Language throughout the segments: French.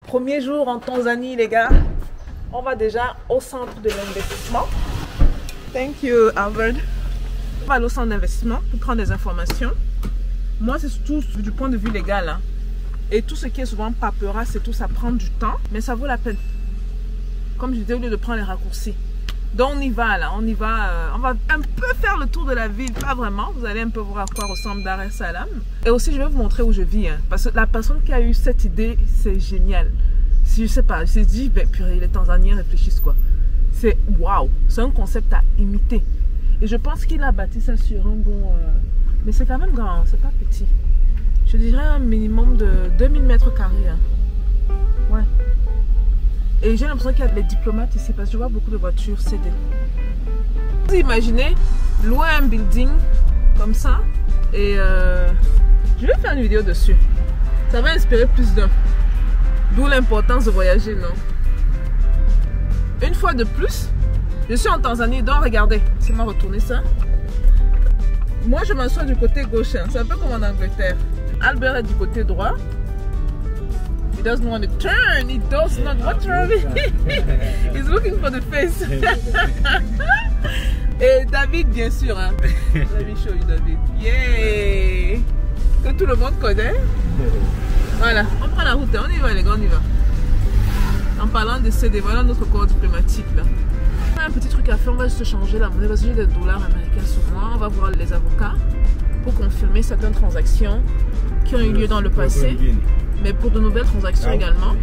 Premier jour en Tanzanie, les gars. On va déjà au centre de l'investissement. Thank you, Albert. On va aller au centre d'investissement pour prendre des informations. Moi, c'est surtout du point de vue légal. Hein. Et tout ce qui est souvent paperasse et tout, ça prend du temps, mais ça vaut la peine. Comme je disais, au lieu de prendre les raccourcis. Donc on y va là, on y va. On va un peu faire le tour de la ville, pas vraiment. Vous allez un peu voir à quoi ressemble Dar es Salaam. Et aussi, je vais vous montrer où je vis. Hein, parce que la personne qui a eu cette idée, c'est génial. Si je sais pas, je me suis dit, ben purée, les Tanzaniens réfléchissent quoi. C'est waouh, c'est un concept à imiter. Et je pense qu'il a bâti ça sur un bon... mais c'est quand même grand, c'est pas petit. Je dirais un minimum de 2000 mètres carrés. Hein. Ouais. Et j'ai l'impression qu'il y a des diplomates ici parce que je vois beaucoup de voitures cédées. Vous imaginez louer un building comme ça et je vais faire une vidéo dessus. Ça va inspirer plus d'un. D'où l'importance de voyager, non? Une fois de plus, je suis en Tanzanie, donc regardez, c'est moi retourner ça. Moi je m'assois du côté gauche, hein. C'est un peu comme en Angleterre. Albert est du côté droit. He doesn't want to turn. He does not. What's wrong with him? He's looking for the face. Et David, bien sûr. Hein. Let me show you David. Yeah! Que tout le monde connaît. Voilà, on prend la route. On y va, les gars, on y va. En parlant de CD, voilà notre corps diplomatique là. On a un petit truc à faire. On va juste changer la monnaie parce que j'ai des dollars américains sur moi. On va voir les avocats pour confirmer certaines transactions qui ont eu lieu dans le passé. Mais pour de nouvelles transactions également.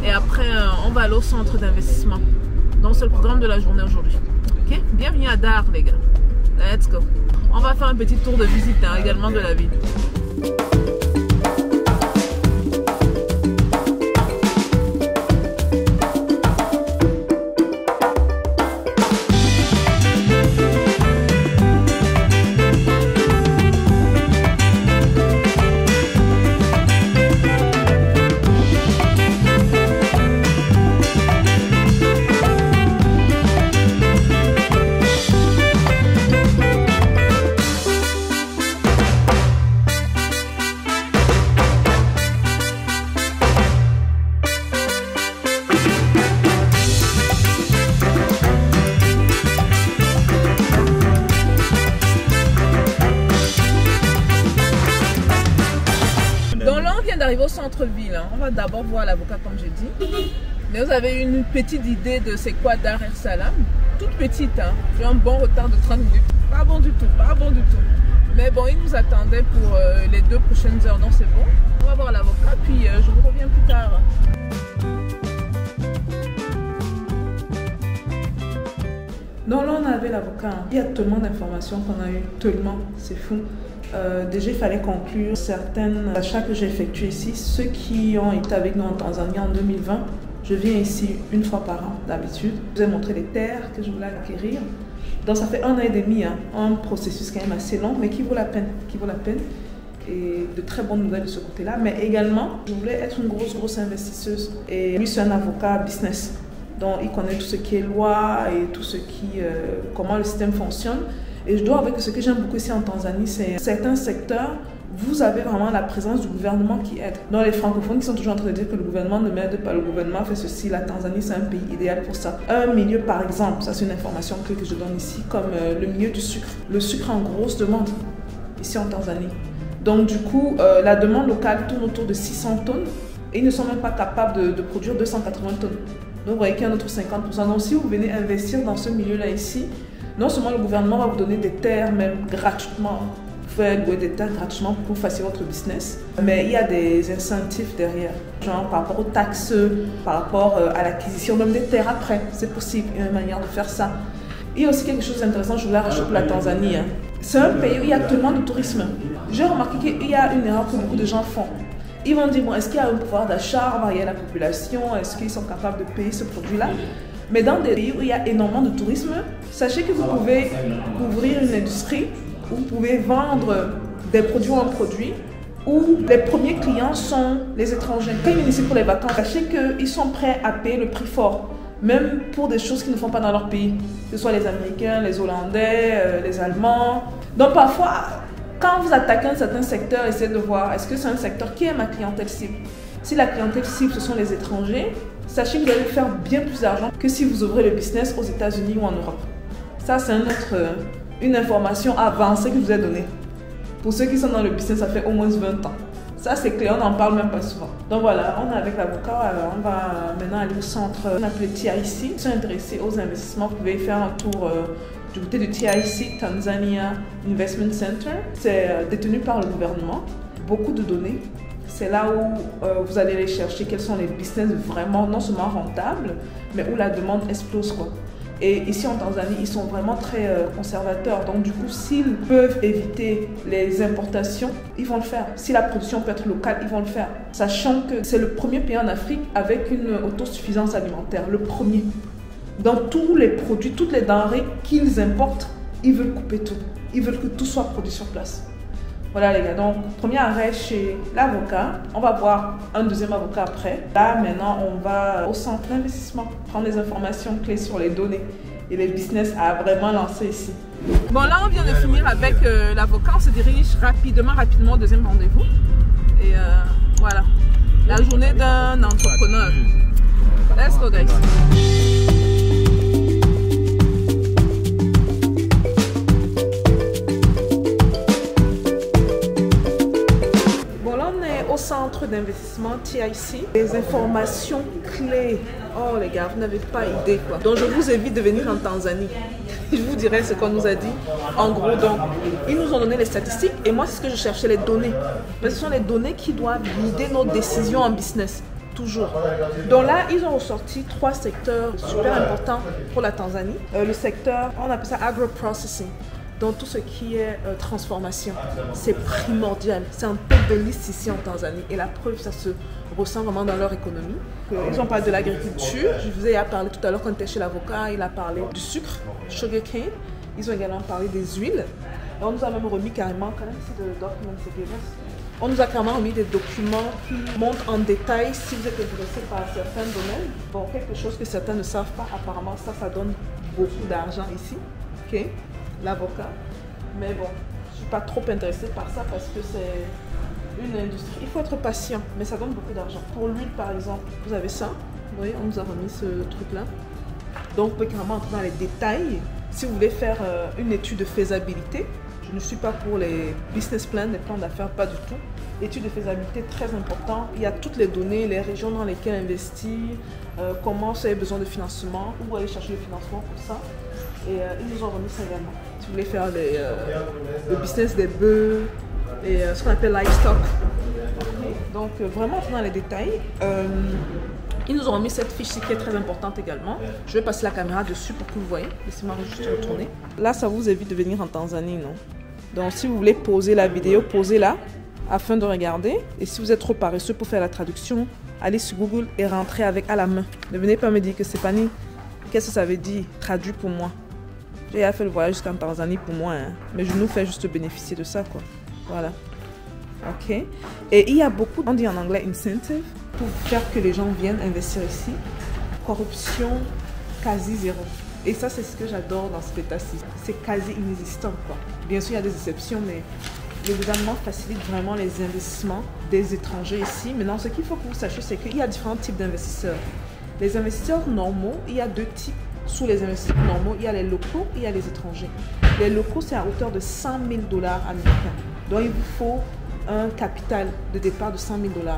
Et après, on va aller au centre d'investissement. Donc, c'est le programme de la journée aujourd'hui. Ok? Bienvenue à Dar, les gars. Let's go. On va faire un petit tour de visite hein, également de la ville. D'arriver au centre-ville, hein. On va d'abord voir l'avocat comme j'ai dit. Mais vous avez une petite idée de c'est quoi Dar es Salaam. Toute petite, hein. J'ai un bon retard de 30 minutes. Pas bon du tout, pas bon du tout. Mais bon, il nous attendait pour les 2 prochaines heures, donc c'est bon. On va voir l'avocat, puis je vous reviens plus tard. Donc là, on avait l'avocat. Il y a tellement d'informations qu'on a eu, tellement, c'est fou. Déjà, il fallait conclure certains achats que j'ai effectués ici. Ceux qui ont été avec nous en Tanzanie en 2020, je viens ici une fois par an d'habitude. Je vous ai montré les terres que je voulais acquérir. Donc ça fait 1 an et demi, hein, un processus quand même assez long, mais qui vaut la peine. Qui vaut la peine. Et de très bonnes nouvelles de ce côté-là. Mais également, je voulais être une grosse investisseuse. Et lui, c'est un avocat business. Donc il connaît tout ce qui est loi et tout ce qui, comment le système fonctionne. Et je dois avouer que ce que j'aime beaucoup ici en Tanzanie, c'est certains secteurs, vous avez vraiment la présence du gouvernement qui aide. Dans les francophones qui sont toujours en train de dire que le gouvernement ne m'aide pas, le gouvernement fait ceci, la Tanzanie c'est un pays idéal pour ça. Un milieu par exemple, ça c'est une information clé que je donne ici, comme le milieu du sucre. Le sucre en grosse demande ici en Tanzanie. Donc du coup, la demande locale tourne autour de 600 tonnes et ils ne sont même pas capables de produire 280 tonnes. Donc vous voyez qu'il y a un autre 50%. Donc si vous venez investir dans ce milieu-là ici, non seulement le gouvernement va vous donner des terres même gratuitement, vous pouvez louer des terres gratuitement pour faciliter votre business, mais il y a des incentives derrière, genre par rapport aux taxes, par rapport à l'acquisition même des terres après, c'est possible, il y a une manière de faire ça. Il y a aussi quelque chose d'intéressant, je voulais rajouter pour la Tanzanie. Hein. C'est un pays où il y a tellement de tourisme. J'ai remarqué qu'il y a une erreur que beaucoup de gens font. Ils vont dire, bon, est-ce qu'il y a un pouvoir d'achat, varier la population, est-ce qu'ils sont capables de payer ce produit-là? Mais dans des pays où il y a énormément de tourisme, sachez que vous pouvez ouvrir une industrie où vous pouvez vendre des produits ou un produit où les premiers clients sont les étrangers. Quand ils viennent ici pour les vacances, sachez qu'ils sont prêts à payer le prix fort, même pour des choses qu'ils ne font pas dans leur pays, que ce soit les Américains, les Hollandais, les Allemands. Donc parfois, quand vous attaquez un certain secteur, essayez de voir est-ce que c'est un secteur qui est ma clientèle cible. Si la clientèle cible, ce sont les étrangers, sachez que vous allez faire bien plus d'argent que si vous ouvrez le business aux États-Unis ou en Europe. Ça, c'est une information avancée que je vous ai donnée. Pour ceux qui sont dans le business, ça fait au moins 20 ans. Ça, c'est clair, on n'en parle même pas souvent. Donc voilà, on est avec l'avocat. Alors, on va maintenant aller au centre, on appelle TIC. Si vous êtes intéressé aux investissements, vous pouvez faire un tour du côté de TIC, Tanzania Investment Center. C'est détenu par le gouvernement. Beaucoup de données. C'est là où vous allez aller chercher quels sont les business vraiment non seulement rentables, mais où la demande explose, quoi. Et ici en Tanzanie, ils sont vraiment très conservateurs. Donc du coup, s'ils peuvent éviter les importations, ils vont le faire. Si la production peut être locale, ils vont le faire. Sachant que c'est le premier pays en Afrique avec une autosuffisance alimentaire. Le premier. Dans tous les produits, toutes les denrées qu'ils importent, ils veulent couper tout. Ils veulent que tout soit produit sur place. Voilà les gars, donc premier arrêt chez l'avocat. On va voir un deuxième avocat après. Là maintenant on va au centre d'investissement, prendre des informations clés sur les données et les business à vraiment lancer ici. Bon là on vient de finir avec l'avocat, on se dirige rapidement au deuxième rendez-vous. Et voilà, la journée d'un entrepreneur. Let's go guys. Centre d'investissement TIC, les informations clés. Oh les gars, vous n'avez pas idée quoi. Donc je vous invite de venir en Tanzanie. Je vous dirai ce qu'on nous a dit. En gros, donc, ils nous ont donné les statistiques et moi c'est ce que je cherchais, les données. Mais ce sont les données qui doivent guider nos décisions en business. Toujours. Donc là, ils ont ressorti 3 secteurs super importants pour la Tanzanie. Le secteur, on appelle ça agro-processing. Donc tout ce qui est transformation, c'est primordial. C'est un top de liste ici en Tanzanie. Et la preuve, ça se ressent vraiment dans leur économie. Ils ont parlé de l'agriculture. Je vous ai parlé tout à l'heure quand on était chez l'avocat, il a parlé du sucre, sugar cane. Ils ont également parlé des huiles. Et on nous a même remis carrément, on nous a carrément remis des documents qui montrent en détail si vous êtes intéressé par certains domaines. Bon, quelque chose que certains ne savent pas, apparemment ça donne beaucoup d'argent ici. Ok, l'avocat. Mais bon, je ne suis pas trop intéressée par ça parce que c'est une industrie. Il faut être patient, mais ça donne beaucoup d'argent. Pour l'huile, par exemple, vous avez ça. Vous voyez, on nous a remis ce truc-là. Donc, vous pouvez carrément entrer dans les détails. Si vous voulez faire une étude de faisabilité, je ne suis pas pour les business plans, les plans d'affaires, pas du tout. Étude de faisabilité, très important. Il y a toutes les données, les régions dans lesquelles investir, comment vous avez besoin de financement, où aller chercher le financement pour ça. Et ils nous ont remis ça également. Si vous voulez faire le business des bœufs et ce qu'on appelle livestock. Donc vraiment dans les détails. Ils nous ont remis cette fiche-ci qui est très importante également. Je vais passer la caméra dessus pour que vous voyez. Laissez-moi juste retourner. Là, ça vous évite de venir en Tanzanie, non? Donc si vous voulez pauser la vidéo, posez-la afin de regarder. Et si vous êtes trop paresseux pour faire la traduction, allez sur Google et rentrez avec à la main. Ne venez pas me dire que c'est pas ni. Qu'est-ce que ça veut dire? Traduit pour moi. J'ai fait le voyage jusqu'en Tanzanie pour moi, hein. Mais je nous fais juste bénéficier de ça, quoi. Voilà. Ok. Et il y a beaucoup, on dit en anglais incentive, pour faire que les gens viennent investir ici. Corruption quasi zéro. Et ça, c'est ce que j'adore dans cet état-ci. C'est quasi inexistant, quoi. Bien sûr, il y a des exceptions, mais le gouvernement facilite vraiment les investissements des étrangers ici. Maintenant, ce qu'il faut que vous sachiez, c'est qu'il y a différents types d'investisseurs. Les investisseurs normaux, il y a 2 types. Sous les investisseurs normaux, il y a les locaux et il y a les étrangers. Les locaux, c'est à hauteur de 100 000 $ américains. Donc, il vous faut un capital de départ de 100 000 $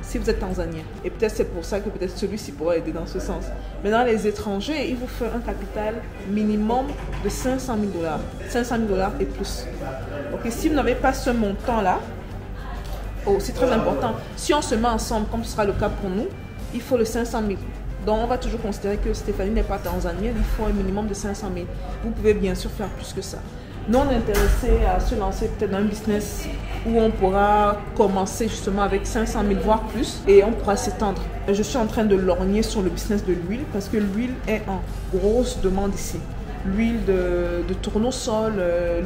si vous êtes tanzanien. Et peut-être c'est pour ça que peut-être celui-ci pourra aider dans ce sens. Maintenant, les étrangers, il vous faut un capital minimum de 500 000 $. 500 000 $ et plus. Donc, si vous n'avez pas ce montant-là, oh, c'est très important. Si on se met ensemble, comme ce sera le cas pour nous, il faut le 500 000. Donc, on va toujours considérer que Stéphanie n'est pas tanzanienne, il faut un minimum de 500 000. Vous pouvez bien sûr faire plus que ça. Nous, on est intéressé à se lancer peut-être dans un business où on pourra commencer justement avec 500 000 voire plus et on pourra s'étendre. Je suis en train de lorgner sur le business de l'huile parce que l'huile est en grosse demande ici. L'huile de tournesol,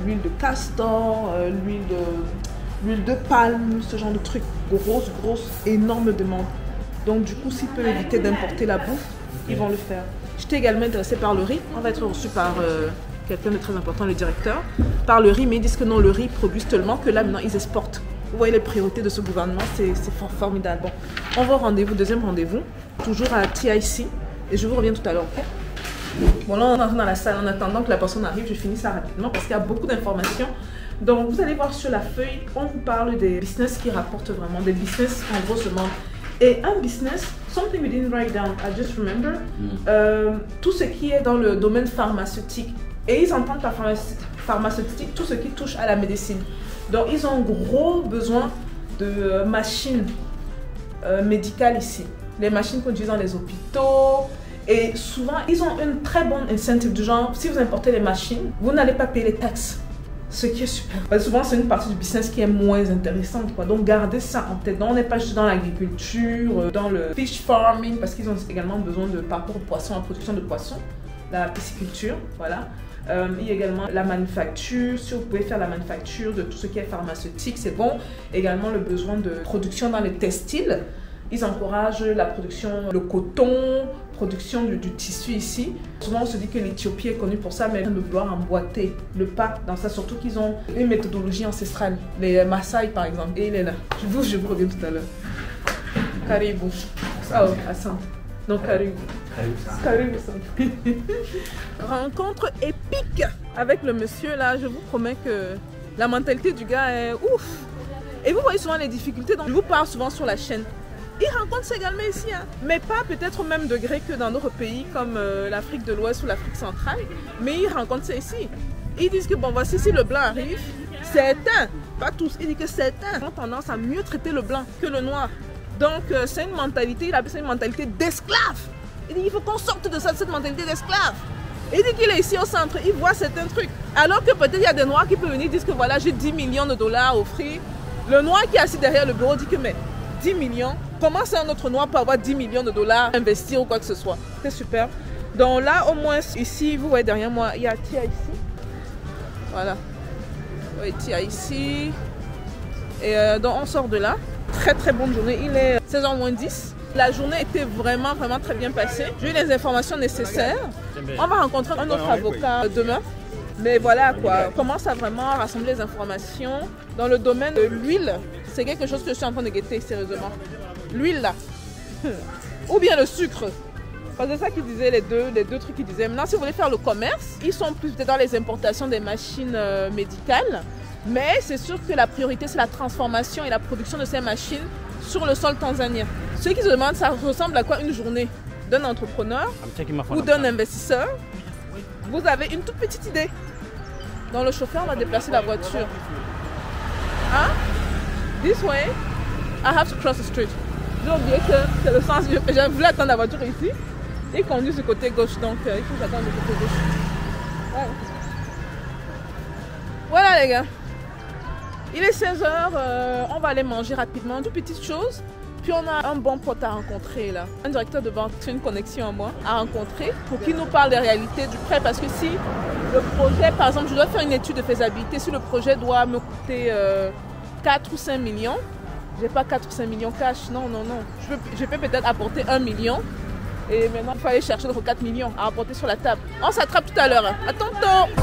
l'huile de castor, l'huile de palme, ce genre de trucs. Grosse, énorme demande. Donc du coup, s'ils peuvent éviter d'importer la bouffe, ils vont le faire. J'étais également intéressée par le riz. On va être reçu par quelqu'un de très important, le directeur. Par le riz, mais ils disent que non, le riz produit tellement que là, maintenant, ils exportent. Vous voyez les priorités de ce gouvernement, c'est formidable. Bon, on va au rendez-vous, deuxième rendez-vous, toujours à TIC, et je vous reviens tout à l'heure, ok? Bon, là, on entre dans la salle. En attendant que la personne arrive, je finis ça rapidement parce qu'il y a beaucoup d'informations. Donc, vous allez voir sur la feuille, on vous parle des business qui rapportent vraiment, des business en gros se demandent. Et un business, something we didn't write down, I just remember, tout ce qui est dans le domaine pharmaceutique. Et ils entendent par pharmaceutique tout ce qui touche à la médecine. Donc, ils ont un gros besoin de machines médicales ici. Les machines qu'on utilise dans les hôpitaux. Et souvent, ils ont une très bonne incentive du genre, si vous importez les machines, vous n'allez pas payer les taxes. Ce qui est super. Parce que souvent, c'est une partie du business qui est moins intéressante, quoi. Donc, gardez ça en tête. Donc, on n'est pas juste dans l'agriculture, dans le fish farming, parce qu'ils ont également besoin de, par rapport aux poissons, la production de poissons, la pisciculture, voilà. Il y a également la manufacture. Si vous pouvez faire la manufacture de tout ce qui est pharmaceutique, c'est bon. Également, le besoin de production dans les textiles. Ils encouragent la production, le coton, production du tissu ici. Souvent, on se dit que l'Éthiopie est connue pour ça, mais de vouloir emboîter le pas dans ça, surtout qu'ils ont une méthodologie ancestrale. Les Maasai, par exemple. Et il est là. Je vous reviens tout à l'heure. Karibu. Oh, Hassan. Non, Karibu. Karibu. Rencontre épique avec le monsieur là. Je vous promets que la mentalité du gars est ouf. Et vous voyez souvent les difficultés. Donc, je vous parle souvent sur la chaîne. Ils rencontrent ça également ici, hein. Mais pas peut-être au même degré que dans d'autres pays comme l'Afrique de l'Ouest ou l'Afrique centrale, mais ils rencontrent ça ici. Ils disent que bon, voici si le blanc arrive, certains, pas tous, ils disent que certains ont tendance à mieux traiter le blanc que le noir. Donc c'est une mentalité, il appelle ça une mentalité d'esclave. Il dit qu'il faut qu'on sorte de cette mentalité d'esclave. Il dit qu'il est ici au centre, il voit certains trucs. Alors que peut-être il y a des noirs qui peuvent venir dire que voilà, j'ai 10 millions de dollars à offrir. Le noir qui est assis derrière le bureau dit que mais 10 millions, comment c'est un autre noir pour avoir 10 millions de dollars à investir ou quoi que ce soit? C'est super. Donc là, au moins, ici, vous voyez derrière moi, il y a Tia ici. Voilà. Vous voyez Tia ici. Et donc, on sort de là. Très, très bonne journée. Il est 16h moins 10. La journée était vraiment, vraiment très bien passée. J'ai eu les informations nécessaires. On va rencontrer un autre avocat demain. Mais voilà quoi, on commence à vraiment rassembler les informations. Dans le domaine de l'huile, c'est quelque chose que je suis en train de guetter sérieusement. L'huile là, ou bien le sucre. Parce que c'est ça qu'ils disaient, les deux trucs qu'ils disaient. Maintenant, si vous voulez faire le commerce, ils sont plus peut-être dans les importations des machines médicales. Mais c'est sûr que la priorité, c'est la transformation et la production de ces machines sur le sol tanzanien. Ceux qui se demandent, ça ressemble à quoi une journée d'un entrepreneur ou d'un investisseur? Vous avez une toute petite idée. Dans le chauffeur, on va déplacer la voiture. Hein? This way, I have to cross the street. J'ai oublié que c'est le sens. J'ai voulu attendre la voiture ici. Il conduit du côté gauche, donc il faut que j'attende du côté gauche. Ouais. Voilà les gars. Il est 16h, on va aller manger rapidement, toute petite chose. Puis on a un bon pote à rencontrer là, un directeur de banque, c'est une connexion à moi, à rencontrer pour qu'il nous parle des réalités du prêt. Parce que si le projet, par exemple, je dois faire une étude de faisabilité, si le projet doit me coûter 4 ou 5 millions, j'ai pas 4 ou 5 millions cash, non. Je peux peut-être apporter 1 million et maintenant il faut aller chercher 4 millions à apporter sur la table. On s'attrape tout à l'heure, à tantôt.